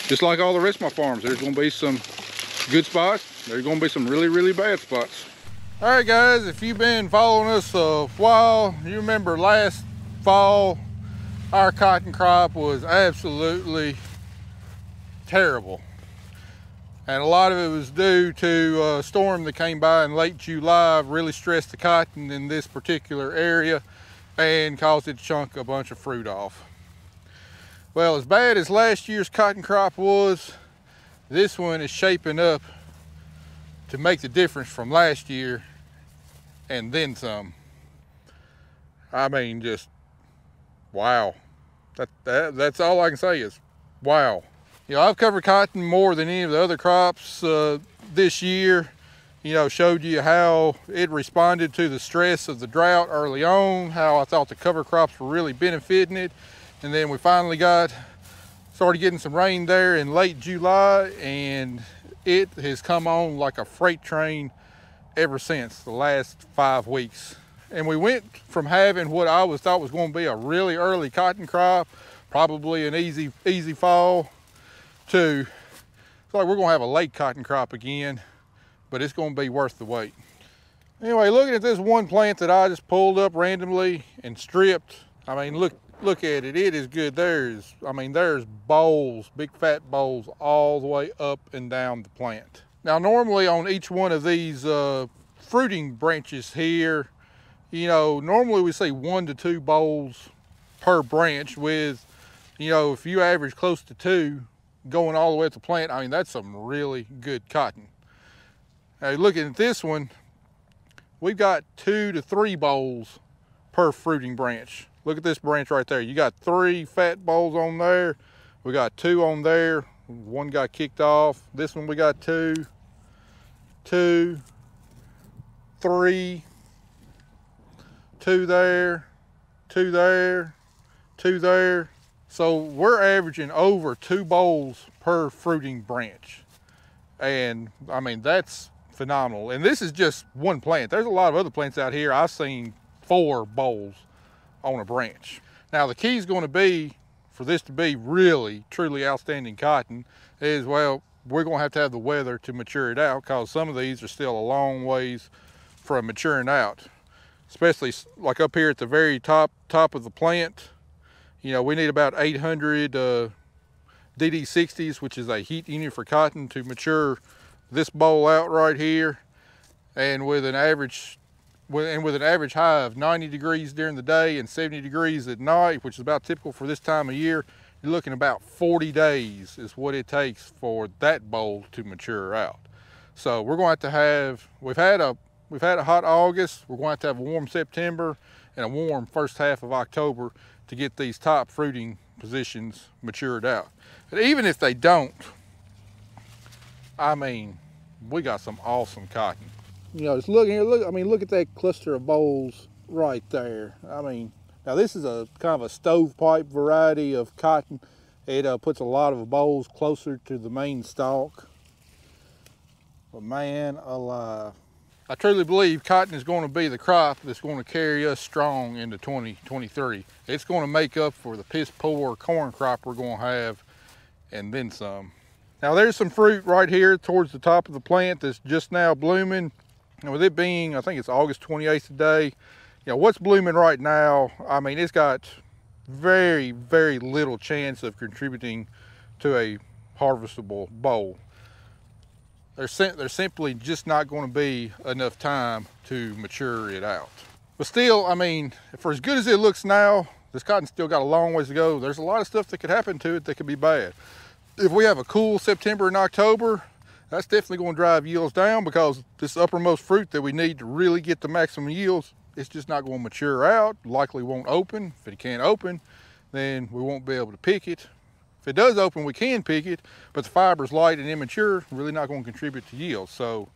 just like all the rest of my farms, there's going to be some good spots. There's going to be some really, really bad spots. All right, guys, if you've been following us a while, you remember last fall, our cotton crop was absolutely terrible. And a lot of it was due to a storm that came by in late July, really stressed the cotton in this particular area and caused it to chunk a bunch of fruit off. Well, as bad as last year's cotton crop was, this one is shaping up to make the difference from last year and then some. I mean, just wow. That's all I can say is wow. You know, I've covered cotton more than any of the other crops this year. You know, showed you how it responded to the stress of the drought early on, how I thought the cover crops were really benefiting it. And then we finally started getting some rain there in late July, and it has come on like a freight train ever since the last 5 weeks. And we went from having what I thought was going to be a really early cotton crop, probably an easy fall, to it's like we're going to have a late cotton crop again, but it's going to be worth the wait. Anyway, looking at this one plant that I just pulled up randomly and stripped, I mean, look at it. It is good. There's bolls, big fat bolls all the way up and down the plant. Now, normally on each one of these fruiting branches here, you know, normally we see 1 to 2 bolls per branch with, you know, if you average close to 2 going all the way at the plant, I mean, that's some really good cotton. Now, looking at this one, we've got 2 to 3 bolls per fruiting branch. Look at this branch right there. You got 3 fat bolls on there. We got 2 on there. 1 got kicked off. This one we got 2, 2, 3, 2 there, 2 there, 2 there. So we're averaging over 2 bolls per fruiting branch. And I mean, that's phenomenal. And this is just one plant. There's a lot of other plants out here. I've seen 4 bolls on a branch. Now the key is going to be, for this to be really, truly outstanding cotton, is, well, we're going to have the weather to mature it out, because some of these are still a long ways from maturing out. Especially like up here at the very top of the plant. You know, we need about 800 DD60s, which is a heat unit for cotton, to mature this boll out right here. And with an average high of 90 degrees during the day and 70 degrees at night, which is about typical for this time of year, you're looking about 40 days is what it takes for that boll to mature out. So we're going to have, we've had a hot August, we're going to have a warm September and a warm first half of October to get these top fruiting positions matured out. But even if they don't, I mean, we got some awesome cotton. You know, just look here, look at that cluster of bolls right there. I mean, now this is a kind of a stovepipe variety of cotton. It puts a lot of bolls closer to the main stalk. But man alive, I truly believe cotton is going to be the crop that's going to carry us strong into 2023. It's going to make up for the piss poor corn crop we're going to have, and then some. Now there's some fruit right here towards the top of the plant that's just now blooming. And with it being, I think it's August 28th today, you know, what's blooming right now, I mean, it's got very, very little chance of contributing to a harvestable boll. There's simply just not going to be enough time to mature it out. But still, I mean, for as good as it looks now, this cotton's still got a long ways to go. There's a lot of stuff that could happen to it that could be bad. If we have a cool September and October, that's definitely going to drive yields down, because this uppermost fruit that we need to really get the maximum yields, it's just not going to mature out, likely won't open. If it can't open, then we won't be able to pick it. If it does open, we can pick it, but the fiber's light and immature, really not going to contribute to yield. So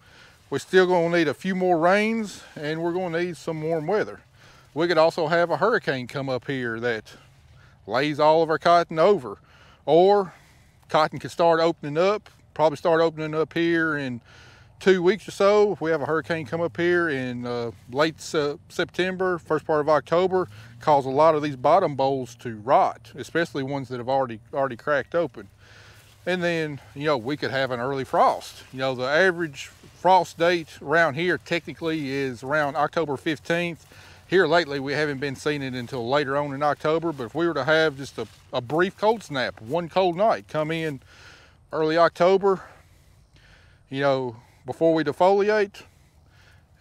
we're still going to need a few more rains, and we're going to need some warm weather. We could also have a hurricane come up here that lays all of our cotton over, or cotton could start opening up, probably start opening up here in 2 weeks or so. If we have a hurricane come up here in late September, first part of October, cause a lot of these bottom bolls to rot, especially ones that have already cracked open. And then, you know, we could have an early frost. You know, the average frost date around here technically is around October 15th. Here lately, we haven't been seeing it until later on in October, but if we were to have just a brief cold snap, one cold night, come in early October, you know, before we defoliate,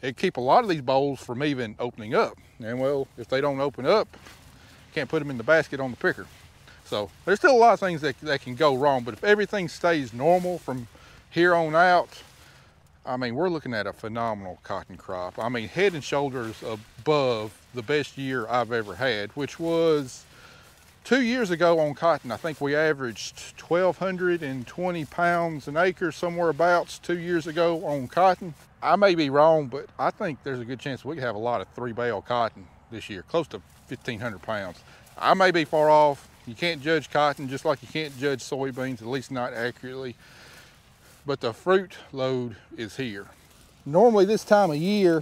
it'd keep a lot of these bolls from even opening up. And well, if they don't open up, can't put them in the basket on the picker. So there's still a lot of things that can go wrong, but if everything stays normal from here on out, I mean, we're looking at a phenomenal cotton crop. I mean, head and shoulders above the best year I've ever had, which was 2 years ago on cotton. I think we averaged 1,220 pounds an acre, somewhere abouts 2 years ago on cotton. I may be wrong, but I think there's a good chance we could have a lot of 3-bale cotton this year, close to 1,500 pounds. I may be far off. You can't judge cotton just like you can't judge soybeans, at least not accurately. But the fruit load is here. Normally this time of year,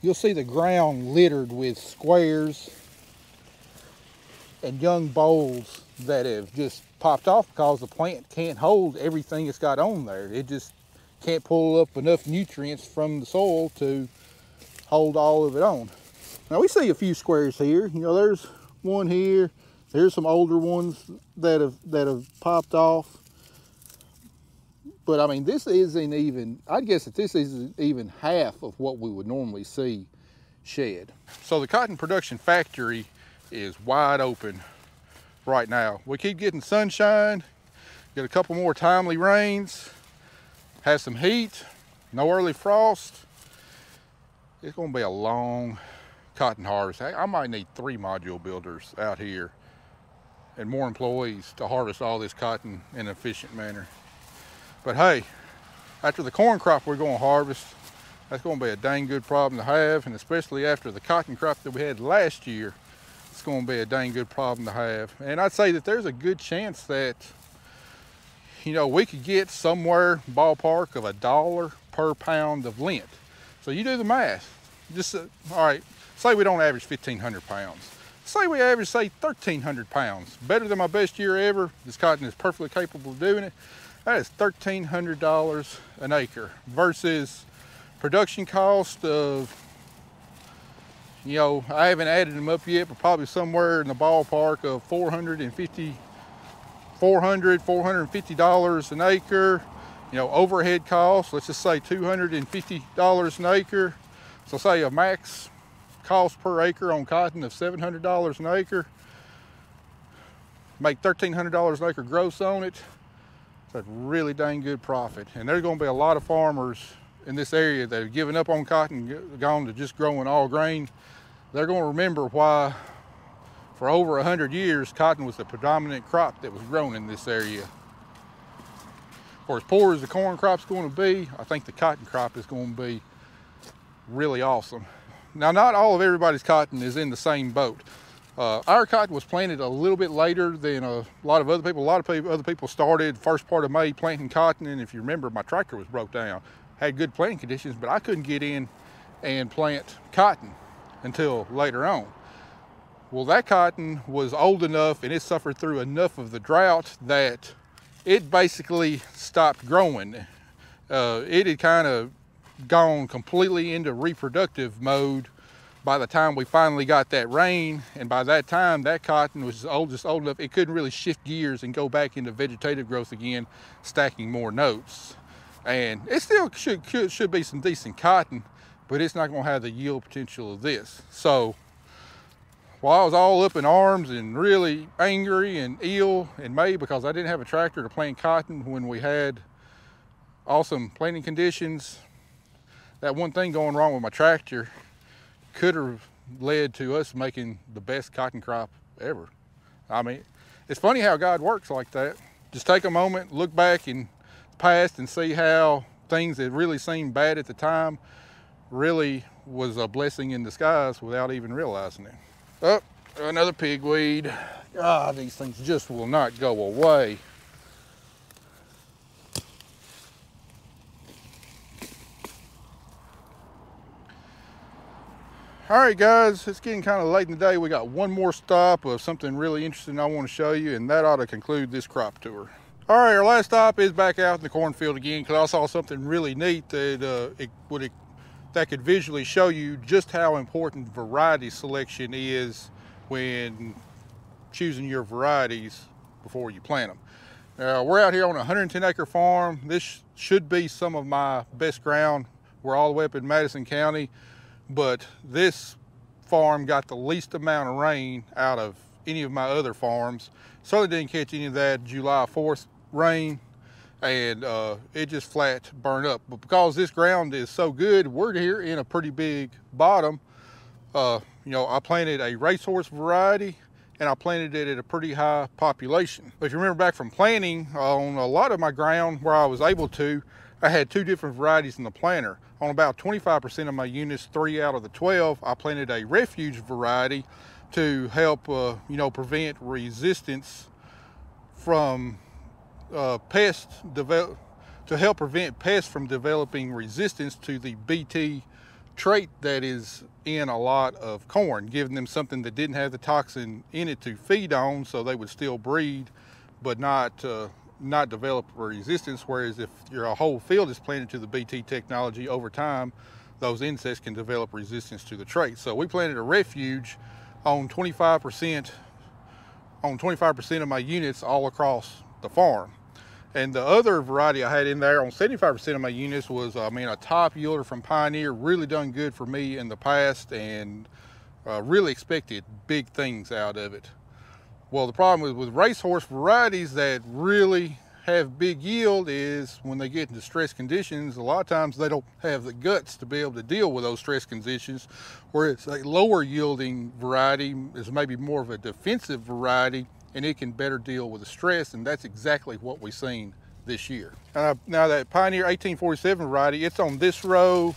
you'll see the ground littered with squares and young bolls that have just popped off because the plant can't hold everything it's got on there. It just can't pull up enough nutrients from the soil to hold all of it on. Now we see a few squares here. You know, there's one here. There's some older ones that have popped off. But I mean, this isn't even, I'd guess that this isn't even half of what we would normally see shed. So the cotton production factory is wide open right now. We keep getting sunshine, get a couple more timely rains, have some heat, no early frost. It's gonna be a long cotton harvest. I might need 3 module builders out here and more employees to harvest all this cotton in an efficient manner. But hey, after the corn crop we're going to harvest, that's going to be a dang good problem to have, and especially after the cotton crop that we had last year, it's going to be a dang good problem to have. And I'd say that there's a good chance that, you know, we could get somewhere ballpark of $1 per pound of lint. So you do the math. Just, all right, say we don't average 1,500 pounds. Say we average, say, 1,300 pounds. Better than my best year ever. This cotton is perfectly capable of doing it. That is $1,300 an acre versus production cost of, you know, I haven't added them up yet, but probably somewhere in the ballpark of $450 an acre. You know, overhead costs, let's just say $250 an acre. So say a max cost per acre on cotton of $700 an acre. Make $1,300 an acre gross on it. That's a really dang good profit. And there's going to be a lot of farmers in this area that have given up on cotton, gone to just growing all grain. They're going to remember why for over 100 years cotton was the predominant crop that was grown in this area. For as poor as the corn crop's going to be, I think the cotton crop is going to be really awesome. Now, not all of everybody's cotton is in the same boat. Our cotton was planted a little bit later than a lot of other people. Other people started first part of May planting cotton, and if you remember, my tractor was broke down. Had good planting conditions, but I couldn't get in and plant cotton until later on. Well, that cotton was old enough and it suffered through enough of the drought that it basically stopped growing. It had kind of gone completely into reproductive mode by the time we finally got that rain, and by that time that cotton was just old enough it couldn't really shift gears and go back into vegetative growth again, stacking more notes. And it still should be some decent cotton, but it's not going to have the yield potential of this. So while I was all up in arms and really angry and ill in May because I didn't have a tractor to plant cotton when we had awesome planting conditions, that one thing going wrong with my tractor could have led to us making the best cotton crop ever. I mean, it's funny how God works like that. Just take a moment, look back in the past and see how things that really seemed bad at the time really was a blessing in disguise without even realizing it. Oh, another pigweed. God, these things just will not go away. All right, guys, it's getting kind of late in the day. We got one more stop of something really interesting I want to show you, and that ought to conclude this crop tour. All right, our last stop is back out in the cornfield again, because I saw something really neat that that could visually show you just how important variety selection is when choosing your varieties before you plant them. We're out here on a 110-acre farm. This should be some of my best ground. We're all the way up in Madison County, but this farm got the least amount of rain out of any of my other farms. Certainly didn't catch any of that July 4th rain, and it just flat burned up. But because this ground is so good, we're here in a pretty big bottom. You know, I planted a racehorse variety, and I planted it at a pretty high population. But if you remember back from planting, on a lot of my ground where I was able to, I had 2 different varieties in the planter. On about 25% of my units, 3 out of the 12, I planted a refuge variety to help, you know, prevent resistance from to help prevent pests from developing resistance to the Bt trait that is in a lot of corn, giving them something that didn't have the toxin in it to feed on, so they would still breed but not develop resistance. Whereas if your whole field is planted to the Bt technology, over time those insects can develop resistance to the trait. So we planted a refuge on 25% of my units all across the farm. And the other variety I had in there on 75% of my units was, a top yielder from Pioneer. Really done good for me in the past, and really expected big things out of it. Well, the problem with racehorse varieties that really have big yield is when they get into stress conditions, a lot of times they don't have the guts to be able to deal with those stress conditions, whereas a lower yielding variety is maybe more of a defensive variety, and it can better deal with the stress, and that's exactly what we've seen this year. Now that Pioneer 1847 variety, it's on this row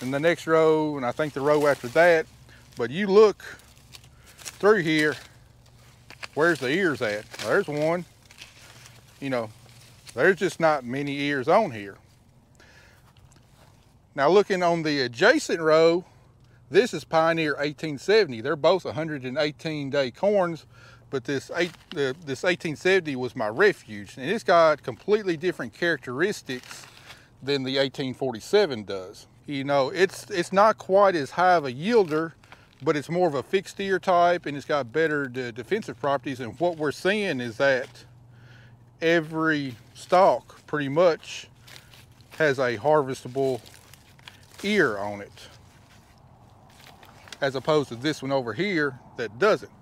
and the next row, and I think the row after that. But you look through here, where's the ears at? There's one. You know, there's just not many ears on here. Now looking on the adjacent row, this is Pioneer 1870. They're both 118-day corns, but this 1870 was my refuge, and it's got completely different characteristics than the 1847 does. You know, it's not quite as high of a yielder, but it's more of a fixed ear type, and it's got better defensive properties. And what we're seeing is that every stalk pretty much has a harvestable ear on it, as opposed to this one over here that doesn't.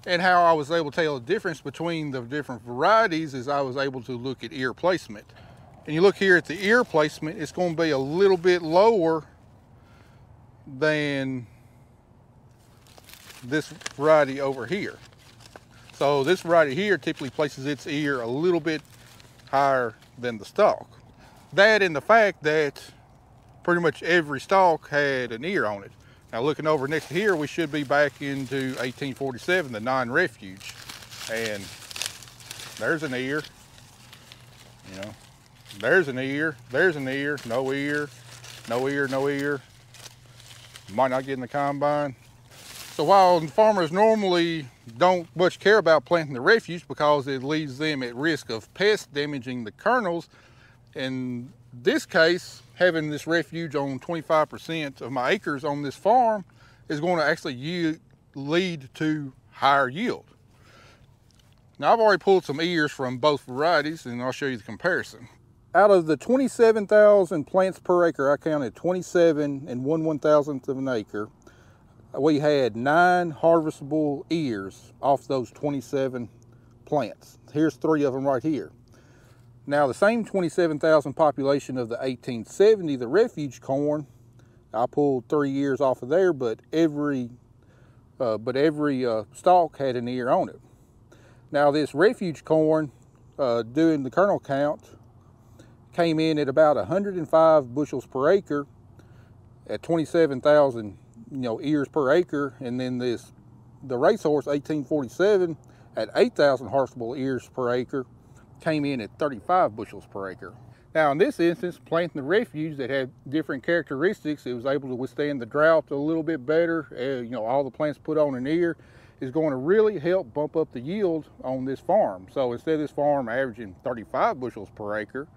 And how I was able to tell the difference between the different varieties is I was able to look at ear placement. And you look here at the ear placement, it's going to be a little bit lower than this variety over here. So this variety here typically places its ear a little bit higher than the stalk. That and the fact that pretty much every stalk had an ear on it. Now looking over next to here, we should be back into 1847, the non-refuge. And there's an ear, you know, there's an ear, there's an ear, no ear, no ear, no ear. Might not get in the combine. So while farmers normally don't much care about planting the refuge because it leaves them at risk of pests damaging the kernels, in this case, having this refuge on 25% of my acres on this farm is going to actually lead to higher yield. Now I've already pulled some ears from both varieties, and I'll show you the comparison. Out of the 27,000 plants per acre, I counted 27 and 1/1000th of an acre. We had 9 harvestable ears off those 27 plants. Here's 3 of them right here. Now the same 27,000 population of the 1870, the refuge corn, I pulled 3 ears off of there, but every stalk had an ear on it. Now this refuge corn, doing the kernel count, came in at about 105 bushels per acre at 27,000 ears per acre, and then the racehorse 1847 at 8,000 harvestable ears per acre came in at 35 bushels per acre. Now in this instance, planting the refuge that had different characteristics, it was able to withstand the drought a little bit better. You know, all the plants put on an ear is going to really help bump up the yield on this farm. So instead of this farm averaging 35 bushels per acre,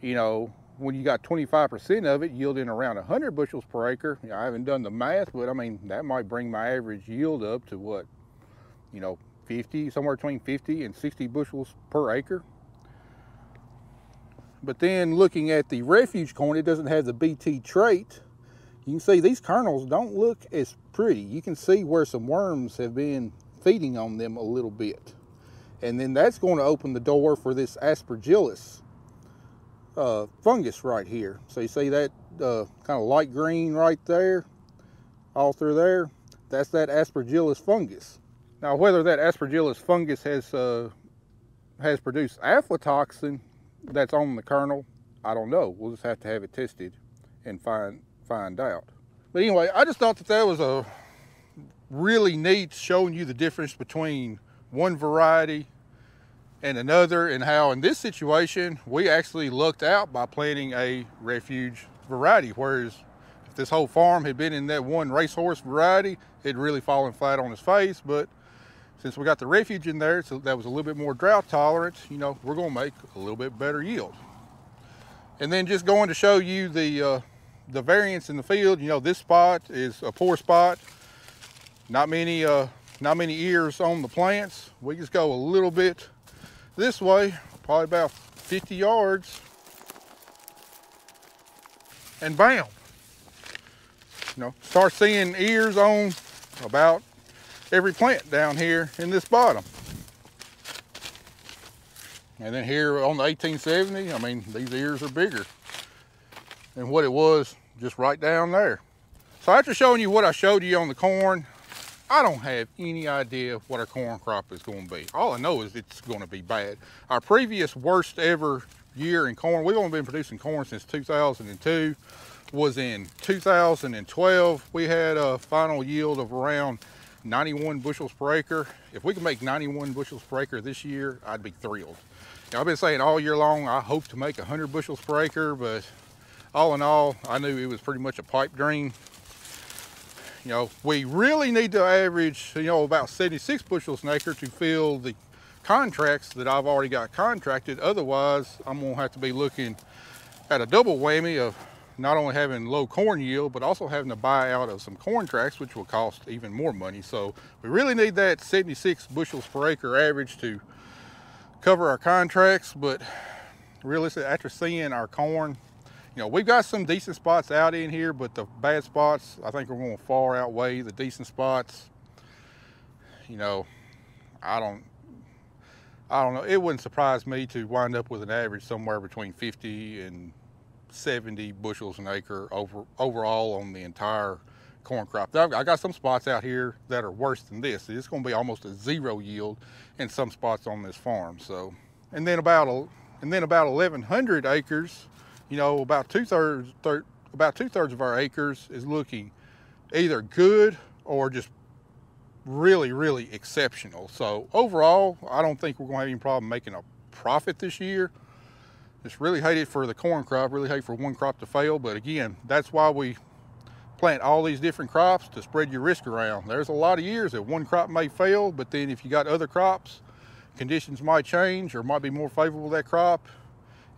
you know, when you got 25% of it yielding around 100 bushels per acre, you know, I haven't done the math, but I mean, that might bring my average yield up to what, you know, 50, somewhere between 50 and 60 bushels per acre. But then looking at the refuge corn, it doesn't have the BT trait. You can see these kernels don't look as pretty. You can see where some worms have been feeding on them a little bit. And then that's going to open the door for this aspergillus fungus right here. So you see that kind of light green right there, all through there? That's that aspergillus fungus. Now whether that aspergillus fungus has produced aflatoxin that's on the kernel, I don't know. We'll just have to have it tested and find out. But anyway, I just thought that that was a really neat, showing you the difference between one variety and another, and how in this situation we actually lucked out by planting a refuge variety, whereas if this whole farm had been in that one racehorse variety, it'd really fallen flat on its face. But since we got the refuge in there, so that was a little bit more drought tolerant, you know, we're gonna make a little bit better yield. And then just going to show you the variance in the field. You know, this spot is a poor spot. Not many ears on the plants. We just go a little bit this way, probably about 50 yards, and bam, you know, start seeing ears on about every plant down here in this bottom. And then here on the 1870, I mean, these ears are bigger than what it was just right down there. So after showing you what I showed you on the corn, I don't have any idea what our corn crop is going to be. All I know is it's going to be bad. Our previous worst ever year in corn, we've only been producing corn since 2002, was in 2012. We had a final yield of around 91 bushels per acre. If we can make 91 bushels per acre this year, I'd be thrilled. Now, I've been saying all year long, I hope to make 100 bushels per acre, but all in all, I knew it was pretty much a pipe dream. You know, we really need to average, you know, about 76 bushels an acre to fill the contracts that I've already got contracted. Otherwise, I'm gonna have to be looking at a double whammy of not only having low corn yield, but also having to buy out of some corn tracts, which will cost even more money. So we really need that 76 bushels per acre average to cover our contracts. But realistically, after seeing our corn, you know, we've got some decent spots out in here, but the bad spots, I think, are going to far outweigh the decent spots. You know, I don't know. It wouldn't surprise me to wind up with an average somewhere between 50 and 70 bushels an acre overall on the entire corn crop. I got some spots out here that are worse than this. It's going to be almost a zero yield in some spots on this farm. So, and then about 1,100 acres. You know, about two-thirds of our acres is looking either good or just really, really exceptional. So overall, I don't think we're going to have any problem making a profit this year. Just really hate it for the corn crop, really hate for one crop to fail. But again, that's why we plant all these different crops, to spread your risk around. There's a lot of years that one crop may fail, but then if you got other crops, conditions might change or might be more favorable to that crop,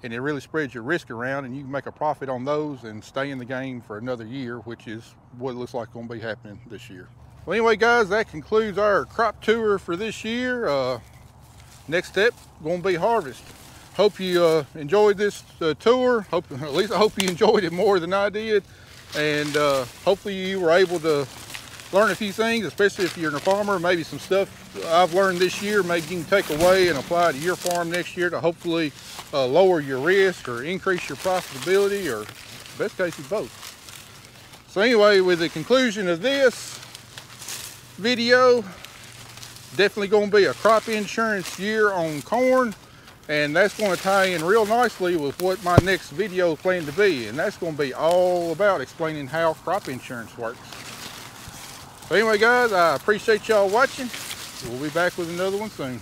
and it really spreads your risk around, and you can make a profit on those and stay in the game for another year, which is what it looks like going to be happening this year. Well, anyway, guys, that concludes our crop tour for this year. Next step, going to be harvest. Hope you enjoyed this tour. At least I hope you enjoyed it more than I did. And hopefully you were able to learn a few things, especially if you're a farmer. Maybe some stuff I've learned this year, maybe you can take away and apply to your farm next year to hopefully lower your risk or increase your profitability, or best cases both. So anyway, with the conclusion of this video, definitely going to be a crop insurance year on corn, and that's going to tie in real nicely with what my next video is planned to be, and that's going to be all about explaining how crop insurance works. So anyway, guys, I appreciate y'all watching. We'll be back with another one soon.